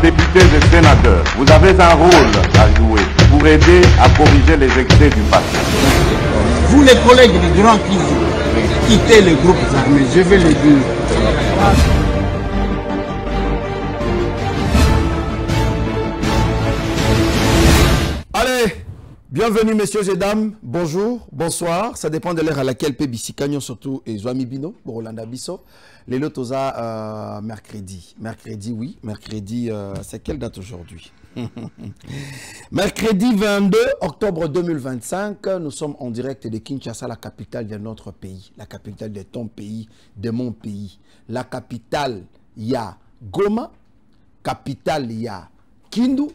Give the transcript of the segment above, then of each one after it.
députés et sénateurs, vous avez un rôle à jouer pour aider à corriger les excès du passé. Vous les collègues du Grand Kivu, quittez les groupes armés, je vais le dire. Allez, bienvenue messieurs et dames, bonjour, bonsoir, ça dépend de l'heure à laquelle PBC Canyon surtout et Zoami Bino, Rolanda Bisso. Les lots mercredi, oui, mercredi, c'est quelle date aujourd'hui? Mercredi 22 octobre 2025, nous sommes en direct de Kinshasa, la capitale de notre pays, la capitale de ton pays, de mon pays. La capitale, il y a Goma, capitale, il y a Kindu,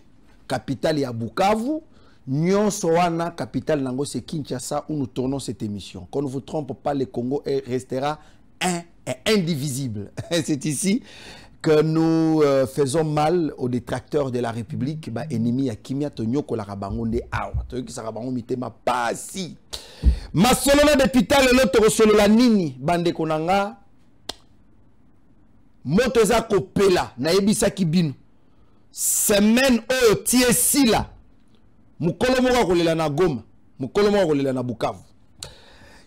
capitale, il y a Bukavu. Nyon Soana, capitale Nango, c'est Kinshasa où nous tournons cette émission. Qu'on ne vous trompe pas, le Congo restera un et indivisible. C'est ici que nous faisons mal aux détracteurs de la République, ennemis à Kimia Tonyoko la Rabangonde Awa. Toyoki Sarabango mitema pasi. Masolona député le loto solo la nini bande konanga. Moto za kopela na yebisa kibinu. Semaine o tie sila. Mukolo moko kolela na Goma, mukolo moko kolela na Bukavu.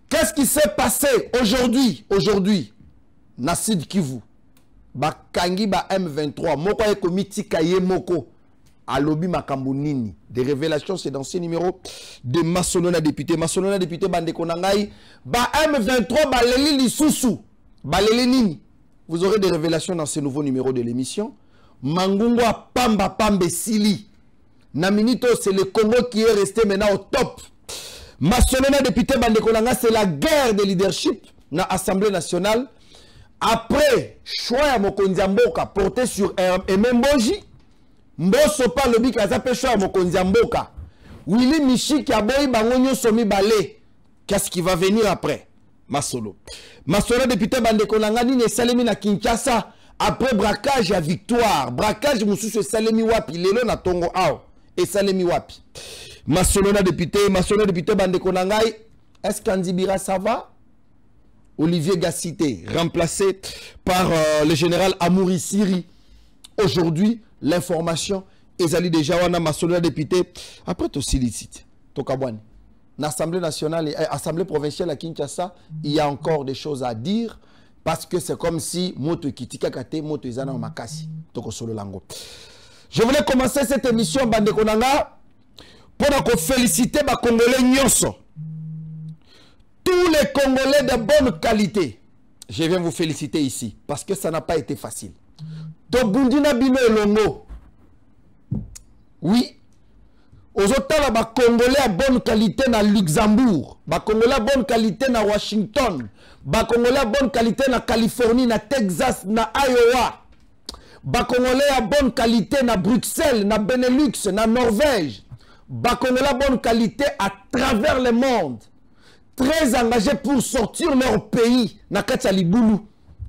Qu'est-ce qui s'est passé aujourd'hui na Sud Kivu? Bakangi ba M23 moko eko mitika ye moko alobi makambo nini. Des révélations, c'est dans ce numéro de Masonona député bande konangai ba M23 baleli lisusu baleli nini. Vous aurez des révélations dans ce nouveau numéro de l'émission. Mangungo pamba pambe sili. Naminito, c'est le Congo qui est resté maintenant au top. Masonona député bande konanga, c'est la guerre de leadership na Assemblée nationale. Après, choix à Mokonzi Mboka porté sur Ememboji, Mboso pa lobi kazape choix à Mokonzi Mboka. Willy Michi qui a boyi bangonyo somi balé. Qu'est-ce qui va venir après? Masolo. Masolo député bande konanga ni salemi na Kinshasa après braquage à victoire. Braquage mususu salemi wapi lelo na tongo ao et salemi wapi. Masolo député bande konanga. Est-ce qu'Andibira ça va? Olivier Gassité, remplacé par le général Amouri Siri. Aujourd'hui, l'information, Ezali Dejawana, Massola député, après tout silicite, Tokabouane. L'Assemblée nationale et Assemblée provinciale à Kinshasa, il y a encore des choses à dire parce que c'est comme si Moto Kitika Kate, Moto Izana Makasi, Toko Solo Lango. Je voulais commencer cette émission, Bande Konanga, pour féliciter les Congolais Nyonso. Tous les Congolais de bonne qualité, je viens vous féliciter ici, parce que ça n'a pas été facile. Tobundina Bino Elongo. Oui. Aux autres, les Congolais à bonne qualité na Luxembourg, les Congolais à bonne qualité na Washington, les Congolais à bonne qualité na Californie, na Texas, na Iowa, les Congolais à bonne qualité na Bruxelles, na Benelux, na Norvège, les Congolais à bonne qualité à travers le monde. Très engagés pour sortir leur pays na kati ya libulu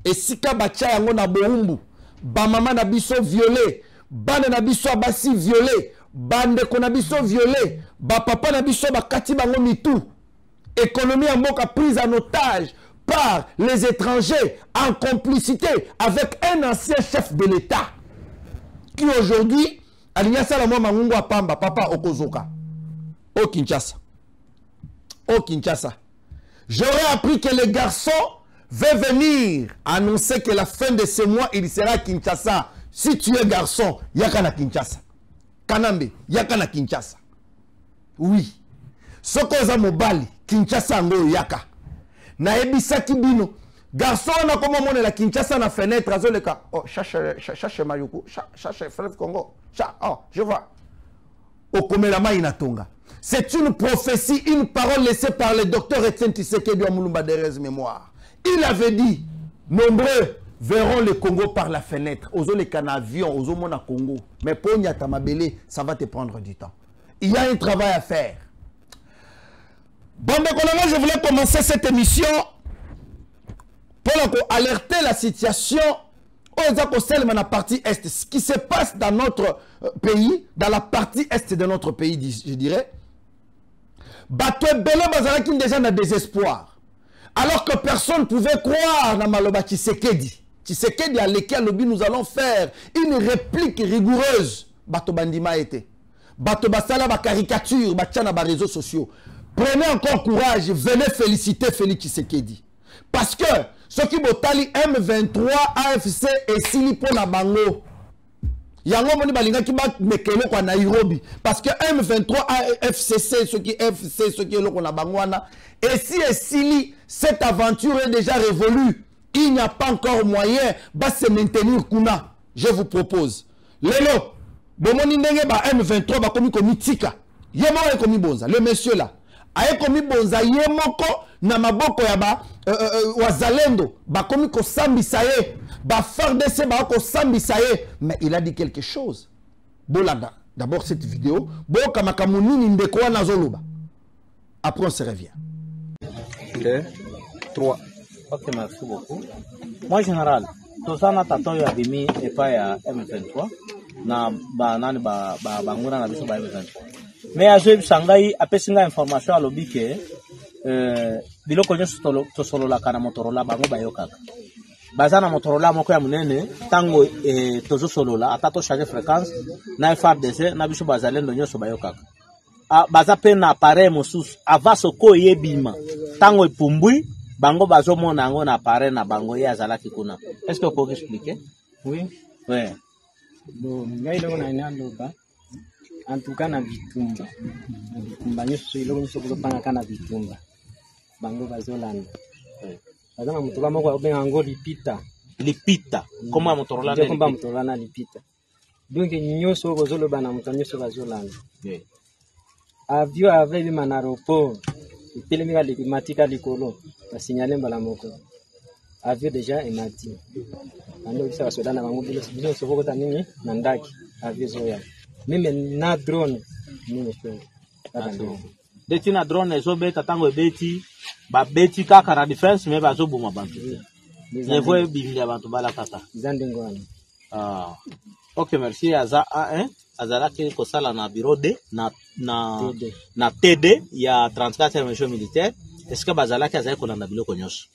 et sika bacha yango na boumbu ba mama na biso violé bande na biso abasi violé bande ko na biso violé ba papa na biso bakati bango mitu économie ya mboka prise en otage par les étrangers en complicité avec un ancien chef de l'État qui aujourd'hui alinyasa la mwa mangungu apamba papa okozoka au Kinshasa. Au Kinshasa. J'aurais appris que le garçon veut venir annoncer que la fin de ce mois, il sera à Kinshasa. Si tu es garçon, yaka na Kinshasa. Kanambe, yaka na Kinshasa. Oui. Sokoza mobali, Kinshasa ngo yaka. Na ebisa kibino. Garçon na comme on la Kinshasa na fenêtre azoleka. Oh, cherche Mayuku, cherche Fleuve Congo. Oh, je vois. Okomelama inatonga. C'est une prophétie, une parole laissée par le docteur Etienne Tshisekedi Mulumba Derez mémoire. Il avait dit, nombreux verront le Congo par la fenêtre. Ozo les canavions, ozo mona Congo. Mais pour Nyatamabele, ça va te prendre du temps. Il y a un travail à faire. Bon, je voulais commencer cette émission pour alerter la situation dans la partie est. Ce qui se passe dans notre pays, dans la partie est de notre pays, je dirais. Bateau Bello Bazalaki déjà dans désespoir. Alors que personne ne pouvait croire dans Maloba Tshisekedi. Tshisekedi a leki alobi, nous allons faire une réplique rigoureuse. Bato bandima été. Bato basala ba caricature, ba tchana ba réseaux sociaux. Prenez encore courage, venez féliciter Félix Tshisekedi. Parce que ce qui botali M23 AFC et Silipo na bango. Yango moni balinga ki ba mekelo kwa Nairobi. Parce que M23 AFCC, ce qui FC, ce qui est loko na bango wana. Et si et Sili, cette aventure est déjà révolue. Il n'y a pas encore moyen de se maintenir kuna. Je vous propose. Lelo, bomoni ndenge ba M23 ba komi komi tika. Yemo e komi bonza. Le monsieur là. Aye komi bonza yemoko na maboko ya ba wazalendo. Ba komi ko sambisa ye. Ba FARDC ba ko sambisa ye. Mais il a dit quelque chose. Bolanda. D'abord cette vidéo. Bo kamakamunini ndeko wana zoloba. Après on se revient. 2, 3. Ok, merci beaucoup. Moi, général, tout ça, n'a pas abimi et pas à M23. Na banane banguna na biso ba M23. Mais à je Shanghai a pesinga information à lobi que biloko nyoso to solo la kana Motorola bango ba yokaka. Bazana Motorola moko ya munene tango tozo solo la atato chaque fréquence na FARDC na biso bazalendo nyoso ba yokaka. Baza pe na appareil mosusu avaso ko yebima tango epumbui bango bazo mona ngo na appareil na bango ya zalaki kuna. Est-ce que vous pouvez expliquer? Oui. Ouais. Bon, ngai lo na inaloba. En tout cas na bitumba. Bitumba nyoso ilo nyoso kuzopanga kana bitumba. Bango bazolanda. Bazama Motorola moko obenga ngo lipita. Lipita. Comment Motorola na lipita? Motorola na lipita. Donc nyoso kozoloba na mutu nyoso bazolanda. Oui. Avion avait eu un aéroport. Il téléméga les likolo. La signalé mbala moko. Avion déjà est mati. Ando bisa soda na bango bilo so ko tanini na ndaki. Avion zoya. Même na drone ni mfo. Deti na drone zo beta tango beti ba beti kaka na defense mais bazo buma bantu. Ne voye bimlia bantu bala kaka. Zandengwana. Ah. OK, merci Aza A1. Azalaki kosala na bureau D na TD ya 34 émission militaire. Est-ce que bazalaki azali kolanda biloko nyonso?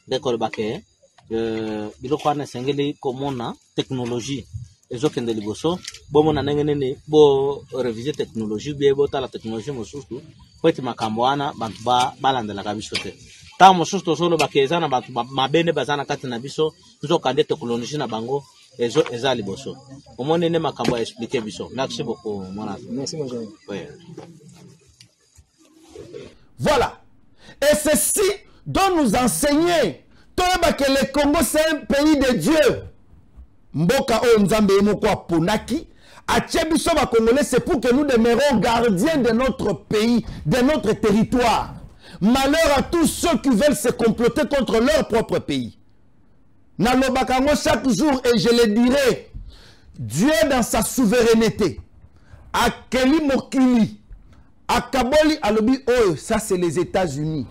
Ndeko bake biloko wana sengeli komona technologie ezokende liboso bomona ndenge nene bo reviser technologie be bo tala technologie mosusu po ete makambo wana bantu balandelaka biso te. Ta mosusu tosolo bakeza na bantu mabende bazana kati na biso nzokande technologie na bango eza liboso. Omone ne makambo expliquer biso. Merci beaucoup mon ami. Merci mon jeune. Oui. Voilà. Et ceci doit nous enseigner que le Congo c'est un pays de Dieu. Mboka o nzambe moko ponaki atie biso ba Congolais, c'est pour que nous demeurons gardiens de notre pays, de notre territoire. Malheur à tous ceux qui veulent se comploter contre leur propre pays. Nalobakango chaque jour et je le dirai, Dieu dans sa souveraineté, Akeli Mokili, Akaboli Alobi, oh, ça c'est les États-Unis,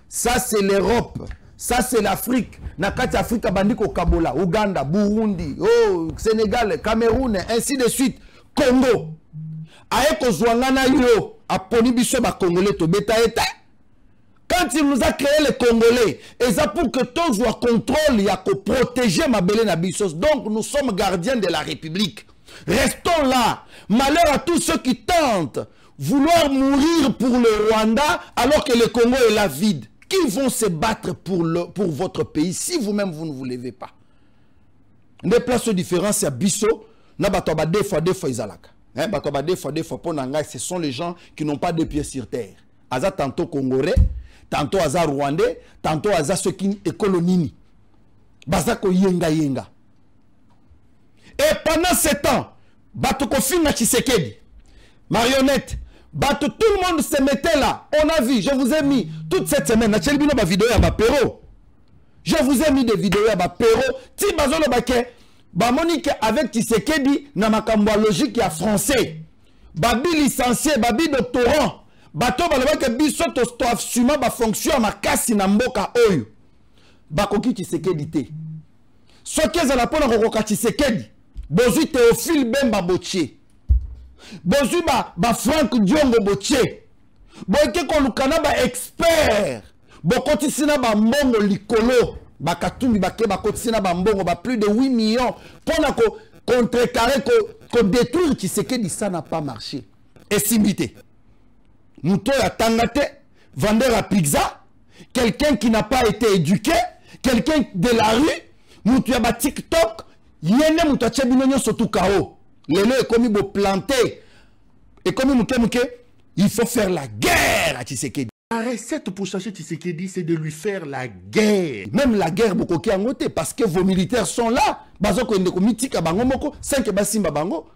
ça c'est l'Europe, ça c'est l'Afrique, Nakati Afrika Bandiko Kabola, Ouganda, Burundi, oh, Sénégal, Cameroun, ainsi de suite, Congo. Aeko Zouangana yo, Aponi Biso ba Congolais to beta eta. Quand il nous a créé les Congolais, et ça pour que tous soient contrôle, il y a que protéger ma belle Nabissos. Donc nous sommes gardiens de la République. Restons là. Malheur à tous ceux qui tentent vouloir mourir pour le Rwanda alors que le Congo est là vide. Qui vont se battre pour votre pays si vous-même vous ne vous levez pas? Des places de différence à Bisso, Nabatoba deux fois Izalaka. Batoba deux fois pour Nanga, ce sont les gens qui n'ont pas de pieds sur terre. Aza tantôt Congolais, tantôt aza Rwandais, tantôt aza ceux qui est colonini. Bazako yenga. Et pendant ce temps, Batoko Fina Tshisekedi, marionnette, tout le monde se mettait là. On a vu, je vous ai mis toute cette semaine, vidéo à Bapero. Je vous ai mis des vidéos à Bapero. Ti bazolo bake, Monique avec Tshisekedi, na makambo logique ya français. Babi licencié, babi doctorant. Bato balobaka biso to assuma ba fonction makasi na mboka oyo. Bakoki Tshisekedi te. Soki ezala pona kokoka Tshisekedi, bozui Théophile Bemba Botier. Bozui ba Franck Diongo Botier. Boyeke kolukana ba expert. Bokoti sina ba mbongo likolo. Bakatumbi bake bakotisena bambongo ba plus de 8 millions pour contrecarrer ko détruire Tshisekedi, ça n'a pas marché. Et Simbité. Mouto ya tangate, vendeur à pizza, quelqu'un qui n'a pas été éduqué, quelqu'un de la rue, mouto ya ba TikTok, yene mouto ya binonyo surtout KO. Lelo est comme il planter. Et comme il faut faire la guerre à Tshisekedi. La recette pour chercher Tshisekedi, c'est de lui faire la guerre. Même la guerre, beaucoup qui angoté, parce que vos militaires sont là. Bazoko ndeko mitika bango moko, 5 basimba bango.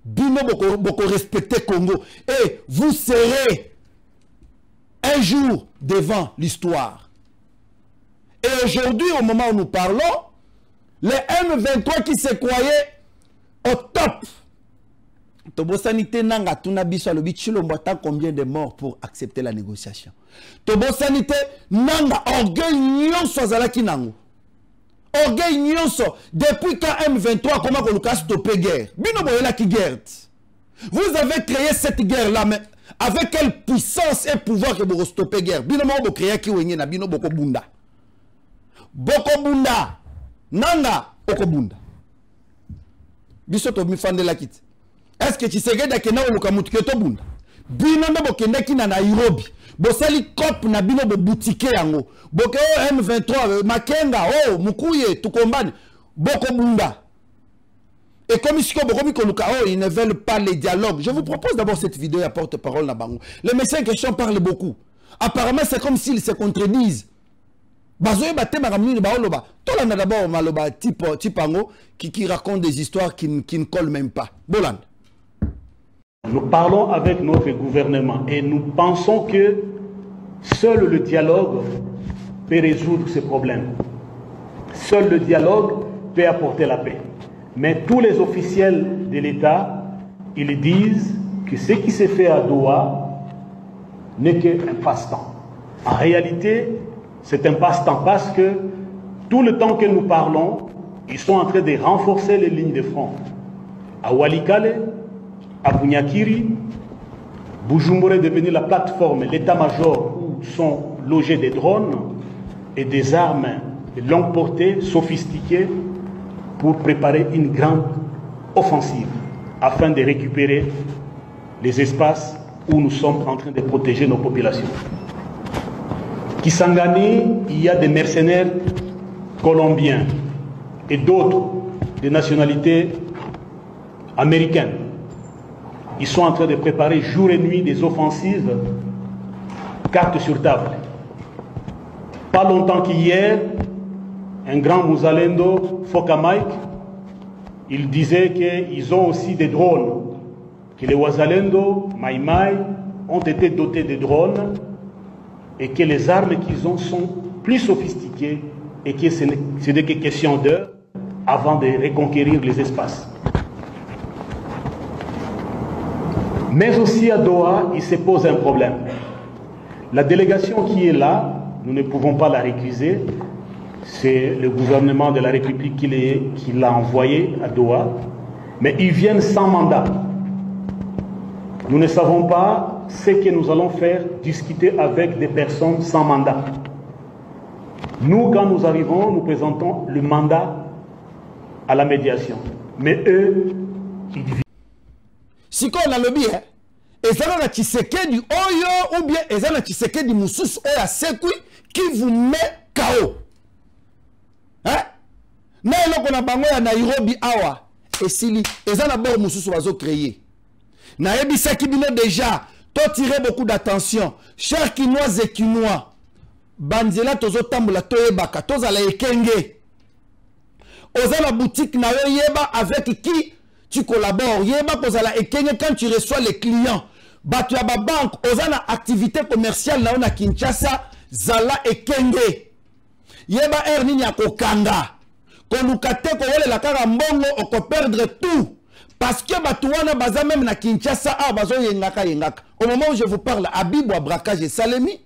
Bino beaucoup respecter Congo. Et vous serez un jour devant l'histoire. Et aujourd'hui, au moment où nous parlons, les M23 qui se croyaient au top. Tobosanité nanga tuna biso alobi Tshilombo attend combien de morts pour accepter la négociation. Tobosanité nanga orgueil nyonso azalaki nango. Orgueil nyonso depuis quand M23 comment qu'on a stoppé guerre. Bino boyela ki guerre. Vous avez créé cette guerre là mais avec quelle puissance et pouvoir que vous stopper guerre. Bino mo bo créer ki wenye na bino boko bunda. Boko bunda nanga boko bunda. Biso to mi fande la kit. Est-ce que Tshisekedi akena oluka mutu keto bunda? Bino ndo bokendaki na Nairobi. Bosali cop na bino bo boutique yango. Boke M23 Makenga oh mukuye tukombani boko bunda. Et comme ici bokomi koluka oh ils ne veulent pas les dialogues. Je vous propose d'abord cette vidéo à porte-parole na bango. Les messieurs en question parlent beaucoup. Apparemment c'est comme s'ils se contredisent. Bazoye batema ramuni baoloba. Tolanda d'abord maloba type ango qui raconte des histoires qui ne collent même pas. Boland. Nous parlons avec notre gouvernement et nous pensons que seul le dialogue peut résoudre ces problèmes. Seul le dialogue peut apporter la paix. Mais tous les officiels de l'État, ils disent que ce qui s'est fait à Doha n'est qu'un passe-temps. En réalité, c'est un passe-temps parce que tout le temps que nous parlons, ils sont en train de renforcer les lignes de front. À Walikale, à Bunyakiri, Bujumbura est devenu la plateforme, l'état-major où sont logés des drones et des armes de longue portée sophistiquées pour préparer une grande offensive afin de récupérer les espaces où nous sommes en train de protéger nos populations. Kisangani, il y a des mercenaires colombiens et d'autres de nationalités américaines. Ils sont en train de préparer jour et nuit des offensives, carte sur table. Pas longtemps qu'hier, un grand Mouzalendo, Foka Mike, il disait qu'ils ont aussi des drones, que les Wazalendo, Maïmaï, ont été dotés de drones et que les armes qu'ils ont sont plus sophistiquées et que ce n'est que question d'heure avant de reconquérir les espaces. Mais aussi à Doha, il se pose un problème. La délégation qui est là, nous ne pouvons pas la récuser. C'est le gouvernement de la République qui l'a envoyé à Doha. Mais ils viennent sans mandat. Nous ne savons pas ce que nous allons faire, discuter avec des personnes sans mandat. Nous, quand nous arrivons, nous présentons le mandat à la médiation. Mais eux, ils disent... Si on a le bien, et ça n'a Tshisekedi oyo ou bien et ça n'a Tshisekedi mususu oya sekui qui vous met KO. Hein? Na eloko na bango ya Nairobi awa esili et ça na bo mususu bazo créer. Na ebisa ki bino déjà to tirer beaucoup d'attention. Chers Kinois et Kinois, banzela tozo tambola to yebaka tozala ekenge. Oza la boutique na yo yeba avec qui tu collabores. Yeba kozala ekenge quand tu reçois les clients. Batu ya ba banque, ozana activité commerciale na ona Kinshasa, zala ekenge. Yeba nini ya kokanga. Kolukate ko wole la kaka mbongo oko perdre tout. Parce que batu wana baza même na Kinshasa a bazo yengaka. Au moment où je vous parle, Abibou Abracage et Salemi,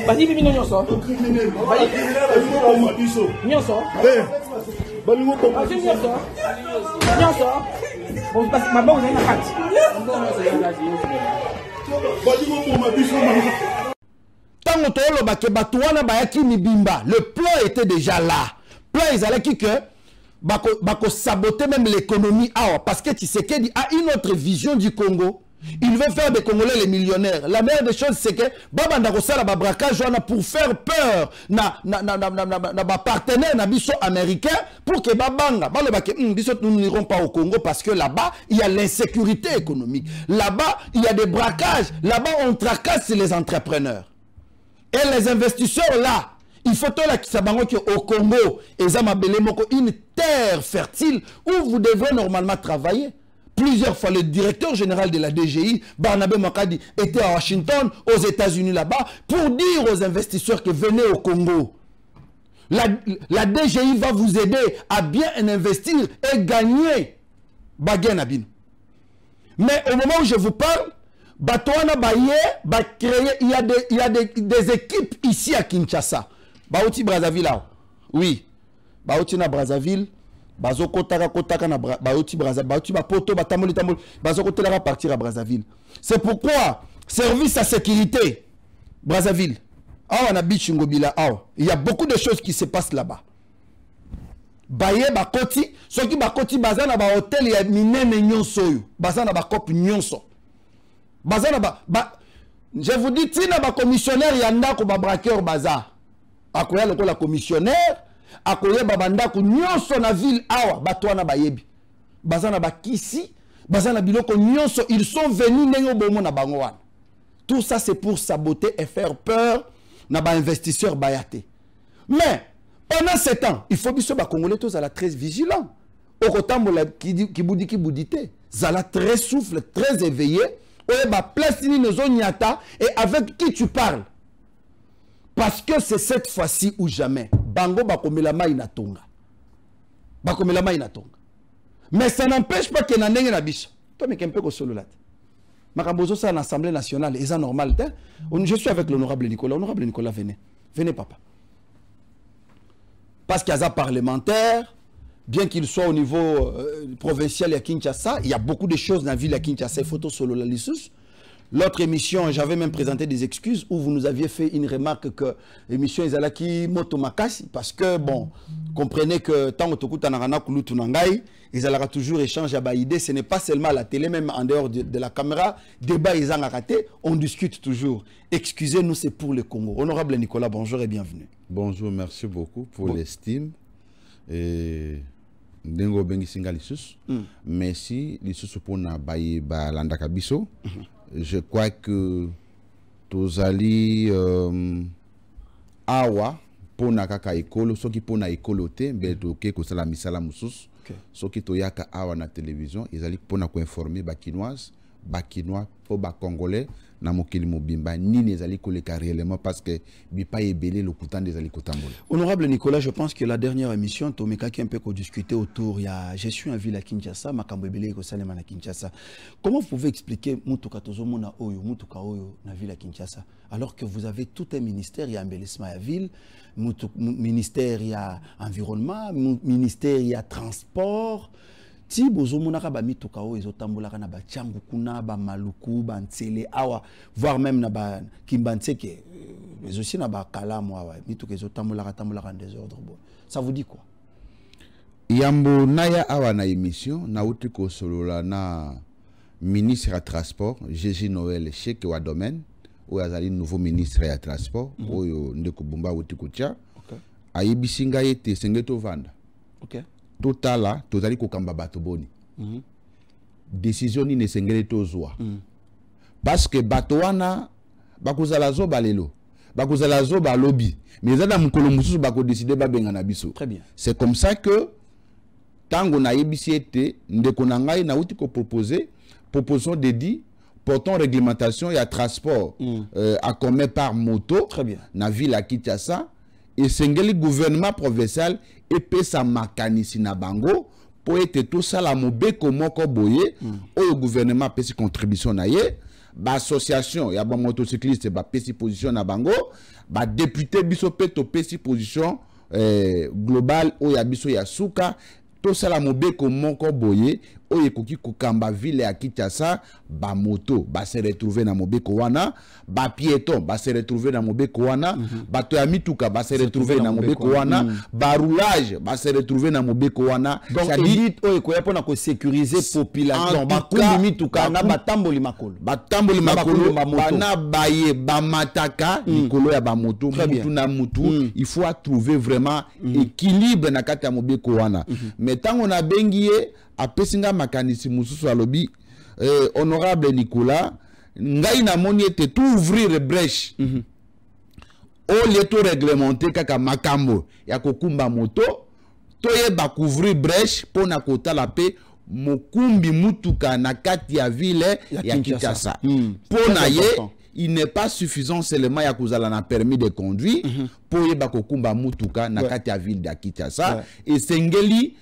Basi bibi nyonso. Nyonso. Nyonso. Bon parce que ma bonne na kati. Tango tolo ba ke batuana ba yaki mibimba, le plan était déjà là. Plan ils allaient qui que bako saboter même l'économie parce que Tshisekedi a une autre vision du Congo. Il veut faire des Congolais les millionnaires. La meilleure des choses, c'est que Babanda Rossala ba braquage pour faire peur na partenaire na biso américain pour que Babanga nous n'irons pas au Congo parce que là-bas il y a l'insécurité économique. Là-bas il y a des braquages. Là-bas on tracasse les entrepreneurs. Et les investisseurs là, il faut au Congo, une terre fertile où vous devrez normalement travailler. Plusieurs fois, le directeur général de la DGI, Barnabé Makadi, était à Washington, aux États-Unis là-bas, pour dire aux investisseurs que venez au Congo. La DGI va vous aider à bien investir et gagner. Mais au moment où je vous parle, il y a des équipes ici à Kinshasa. Baouti Brazzaville. Oui. Baouti na Brazzaville. Bazo kotaka na Baouti Brazzaville. Baouti Bapoto Batamoli Tamoli. Bazo kotaka partir à Brazzaville. C'est pourquoi service à sécurité Brazzaville. On a Bichungobila. Il y a beaucoup de choses qui se passent là-bas. Baye bakoti, ceux qui bakoti bazana ba hôtel ya minene nyonso yo. Bazana ba kop nyonso. Bazana je vous dis tina ba commissionnaire yanda ko ba braqueur bazar. Akoya loko la commissionnaire, akoya babanda ko nyonso na ville awa batwana bayebi. Bazana ba kisi, bazana biloko nyonso, ils sont venus nengo bomo na bango wana. Tout ça c'est pour saboter et faire peur na ba investisseurs bayate. Mais pendant 7 ans, il faut que les Congolais soient très vigilants. Au Rotambola qui boudite, Zala très souffle, très éveillé. Et avec qui tu parles? Parce que c'est cette fois-ci ou jamais. Bango bakomelama inatonga. Bakomelama inatonga. Mais ça n'empêche pas que nanenge na biso. Toi mais kempe ko solo là. Makambozo ça à l'Assemblée nationale, et ça normal. Je suis avec l'honorable Nicolas. Honorable Nicolas, venez. Venez papa. Parce qu'il y a des parlementaires, bien qu'il soit au niveau provincial à Kinshasa, il y a beaucoup de choses dans la ville à Kinshasa. Photo solo la lissus. L'autre émission, j'avais même présenté des excuses où vous nous aviez fait une remarque que l'émission Izalaki Motomakasi, parce que bon, comprenez que tant que tu as Kulutunangai, ils allaient toujours échanger à idée. Ce n'est pas seulement à la télé, même en dehors de la caméra. Débat, ils ont raté, on discute toujours. Excusez-nous, c'est pour le Congo. Honorable Nicolas, bonjour et bienvenue. Bonjour, merci beaucoup pour l'estime. Et Ndengo Bengi Singa Lissus. Merci, Lissus pour na baye ba landaka biso. Je crois que tous ali awa pour na kaka ekolo, soki pour na ekolo te, beto ke ko sala misala musus. Soki to yaka awa na télévision, ils allaient pour na ko informer ba kinoise, ba kinois, pour ba congolais. Na mokili mobimba ni les ali koleka réellement parce que bipa ebelé le coutant des ali kotambola. Honorable Nicolas, je pense que la dernière émission Tomeka qui un peu discuté autour il y a gestion en ville à Kinshasa, makambo ebelé ko salema na Kinshasa. Comment vous pouvez expliquer mutuka tozomona oyo mutuka oyo na ville à Kinshasa alors que vous avez tout un ministère, il y a embellissement à ville, ministère il y a environnement, ministère il y a transport. Si vous avez ba mituka o ezotambolaka na ba changu kuna ba maluku ba ntsele awa voire même na ba kimbantseke mais aussi na ba kalamu awa mituka ezotambolaka en désordre. Ça vous dit quoi? Yambo naya awa na émission na uti ko solola na ministre à transport Jésus Noël Cheke wa domaine ou azali nouveau ministre à transport oyo ndeko bomba uti ko tia ayibisinga yete sengeto vanda. OK. Totala tozali kokamba bato boni. Décision ni nesengele tozwa. Parce que bato wana bakozala zo balelo, bakozala zo ba lobby, mais za na mukolo mususu bako décider ba benga na biso. Très bien. C'est comme ça que tango na yebisiete ndeko na ngai na uti ko proposons de dit portant réglementation et à transport à commun par moto. Très bien. Na ville à Kinshasa. Et sengeli gouvernement provincial et pesa makanisi na bango pour être tout ça la mobeko moko boye au gouvernement pesa contribution na ye ba association ya ba motocycliste ba pesi position na bango, ba député biso pe to pesi position global o ya biso ya suka to sala mobeko moko boye oye koki kokamba ville ya Kinshasa ba moto ba se retrouver na mobeko wana, ba piéton ba se retrouver na mobeko wana, ba to ya mituka ba se retrouver na mobeko wana, ba roulage ba se retrouver na mobeko wana. Donc élite oye koya pona ko sécuriser population ba kumbi mituka na batamboli makolo bana baye ba mataka likolo ya ba moto mutu na mutu. Il faut trouver vraiment équilibre na kati ya mobeko wana. Mais tango na bengiye apesinga makanisi mususu alobi honorable Nicolas ngai na moni ete tout ouvrir brèche au lieu to réglementer kaka makambo ya kokumba moto to yeba couvrir brèche pona kotala pe mokumbi mutuka na kati ya ville ya Kinshasa pona ye il n'est pas suffisant seulement ya kozala na permis de conduire pour yeba kokumba mutuka na kati ya ville ya Kinshasa et sengeli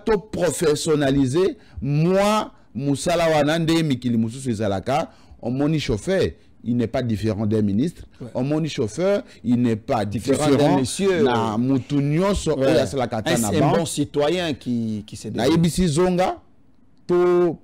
to professionnaliser moi musala wana nde mikili mususu ezalaka omoni chauffeur il n'est pas différent d'un ministre omoni chauffeur il n'est pas différent d'un monsieur na mutu nyonso oyo asalaka ta na un bon citoyen qui se na ibisi zonga pour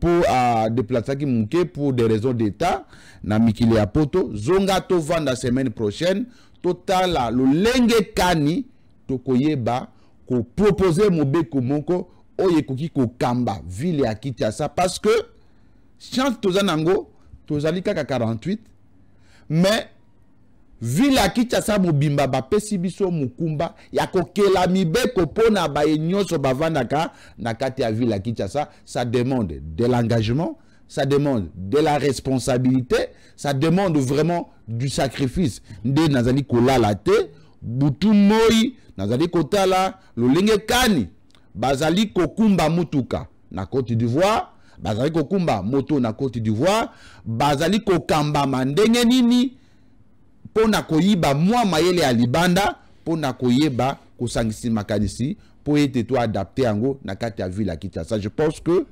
déplacer qui muke pour des raisons d'état na mikili ya poto zonga to vanda semaine prochaine totala lo lenge kani to koyeba ko proposer mobeko moko oye koki ko kamba ville ya Kinshasa parce que chance tozanango tozali kaka 48 mais ville ya Kinshasa mobimba ba pesi biso mukumba ya kokela mibeko pona ba nyonso bavandaka na kati ya ville ya Kinshasa. Ça demande de l'engagement, ça demande de la responsabilité, ça demande vraiment du sacrifice. Nde nazali kolala te butu moi nazali kotala lolenge kani bazali kokumba mutuka na Côte d'Ivoire, bazali kokumba moto na Côte d'Ivoire, bazali kokamba mandenge nini pona koyiba mwa mayele ya libanda pona koyeba kosangisi makanisi po ete to adapter yango na kati ya ville ya Kinshasa. Je pense que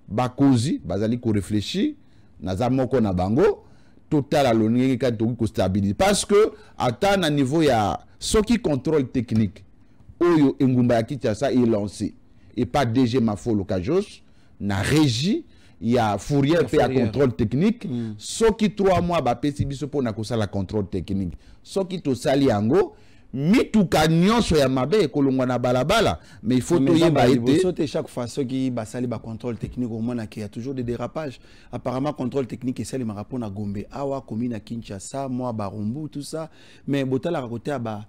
bakozi bazali ko réfléchir na zamoko na bango total alongi ka to ko stabiliser parce que ata na niveau ya soki contrôle technique oyo engumba ya Kinshasa est lancé et pas DG Mafolo Kajos na régie il y a Fourier fait un contrôle technique soki 3 mois ba pesi biso pona ko sala contrôle technique soki to sali yango mituka nyonso ya mabe ekolongwa na balabala mais il faut to yeba ete chaque fois soki ba sali ba contrôle technique au moins qu'il y a toujours des dérapages. Apparemment contrôle technique et sali marapo na Gombe awa commune à Kinshasa moi Barumbu tout ça mais botala côté ba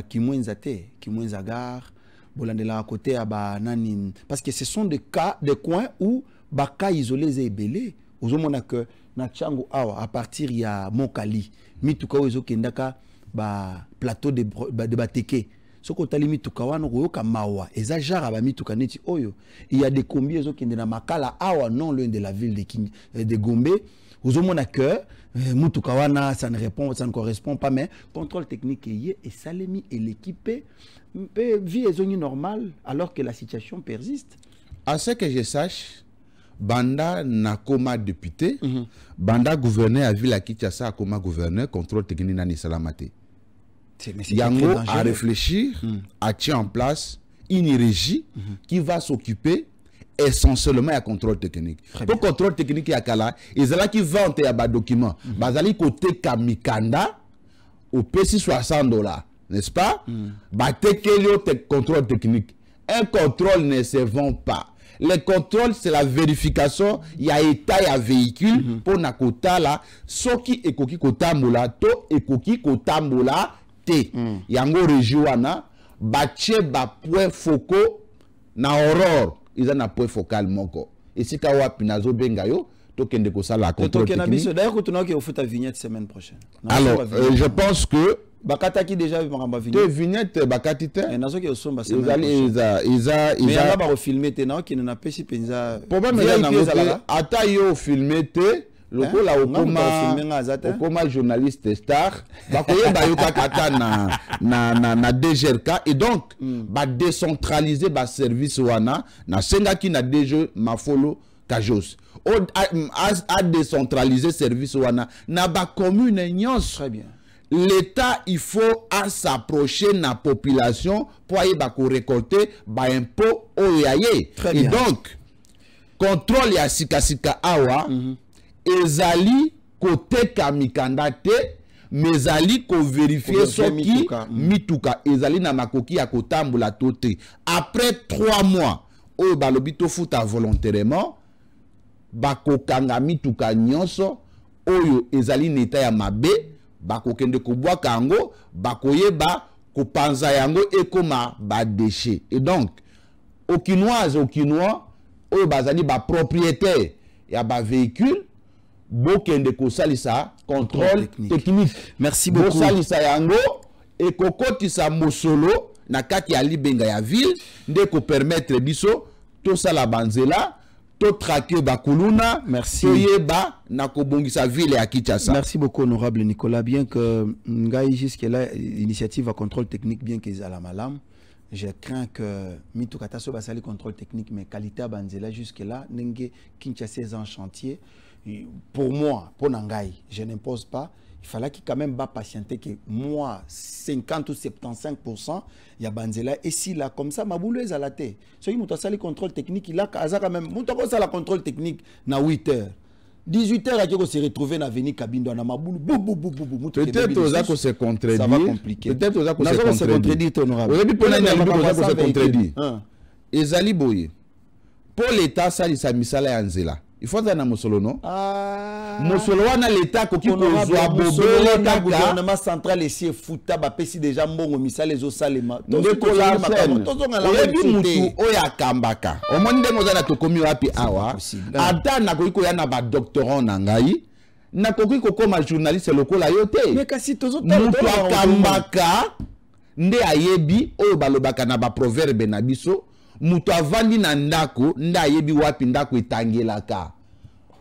Kimwenza te Kimwenza gare bolandela côté ba nani parce que ce sont des cas des coins où baka isolés et belé ozomona que na Tchango awa à partir ya Mokali mituka ozo kendaka ba plateau de bateke soko tali mituka wana koyoka mawa eza jara ba mituka neti oyo il y a des combis ozo kende na makala awa non loin de la ville de Gombe ozomona que mutuka wana ça ne correspond pas mais contrôle technique et salemi et l'équipe vie ezoni normale alors que la situation persiste. À ce que je sache Banda Nakoma député, Banda gouverneur à ville à Kinshasa comme gouverneur contrôle technique nani salamate. Yango à réfléchir, à tirer en place une régie qui va s'occuper essentiellement à contrôle technique. Pour contrôle technique ya kala, ils là qui vendent ya ba document. Bazali côté kamikanda au PC $60, n'est-ce pas? Batekelio contrôle technique. Un contrôle ne se vend pas. Le contrôle, c'est la vérification. Il y a état, il y a véhicule. Pour nakota là, soki ekoki kotambola, to ekoki kotambola te. Yango rejiwana, bache ba point focaux na aurore. Ils ont un point focal moko. Et si kawa pinazo bengayo, to kende ko sala contrôle technique. D'ailleurs, tu n'as qu'au foot à vignette semaine prochaine. Alors, je pense que bakataki déjà ma vignette. Te vignette bakatite. Et nazo ke osomba semaine. Mais on va refilmer te na qui n'a pas si penza. Problème est na ata yo filmer te lokola okoma journaliste star bakoye bayoka kata na DGRK et donc ba décentraliser ba service wana na senga ki na DG Mafolo Kajos. A décentralisé service wana na ba commune nyons. Très bien. L'État, il faut s'approcher de la population pour aller récolter des impôts au yaye. Et donc, contrôle ya sika awa, ezali côté kamikanda te, mais ezali ko vérifier ce qui mituka, ezali na makoki ya kotambola tote. Après 3 mois, au balobito futa volontairement, bako kanga mituka nyonso, oyo ezali neta ya mabe, bako kende kubwa kango, bako yeba, kopanza yango ekoma ba déchet. Et donc, au Kinois, oyo bazali ba propriétaire ya ba véhicule, bokende kosalisa contrôle technique. Merci beaucoup. Bosalisa yango, et kokotisa mosolo, na kati ya libenga ya ville, nde ko permettre biso, to sala banzela, to traquer bakuluna, merci. To yeba na kobongisa ville ya Kinshasa. Merci beaucoup honorable Nicolas. Bien que ngai jusque-là l'initiative à contrôle technique bien qu'ils à la malam, je crains que mitukata so basali contrôle technique mais qualité à banzela jusque-là nenge Kinshasa est en chantier. Pour moi, pour Nangai, je n'impose pas. Il fallait qu'il quand même pas patienter que moi 50 ou 75% il y a banzela et si là comme ça ma boule est à la tête. So il m'a sali contrôle technique il a quand même mutako ça la contrôle technique na 8h. 18h à se retrouver dans l'avenue Kabindo na maboulou peut-être aux accords se contredit. Ça va compliquer. Peut-être aux accords se contredit honorable. Au début pour se contredit. Ezali boye. Pour l'état ça il misala ya nzela. Il faut dans Mosolo non? Mosolo wana l'état ko ki kozwa bobele kaka gouvernement central ici futa ba pesi déjà mbongo misala les osalema. Ndeko la scène. Oyebi mutu oya kambaka. Omoni ndengo za na tokomi wapi awa. Ata na ko yana ba doctorant na ngai. Na ko koma journaliste lokola yote. Mais kasi tozo mutu akambaka nde ayebi oyo balobaka na ba proverbe na biso. Mutu avandi na ndako nda yebi wapi ndako etangelaka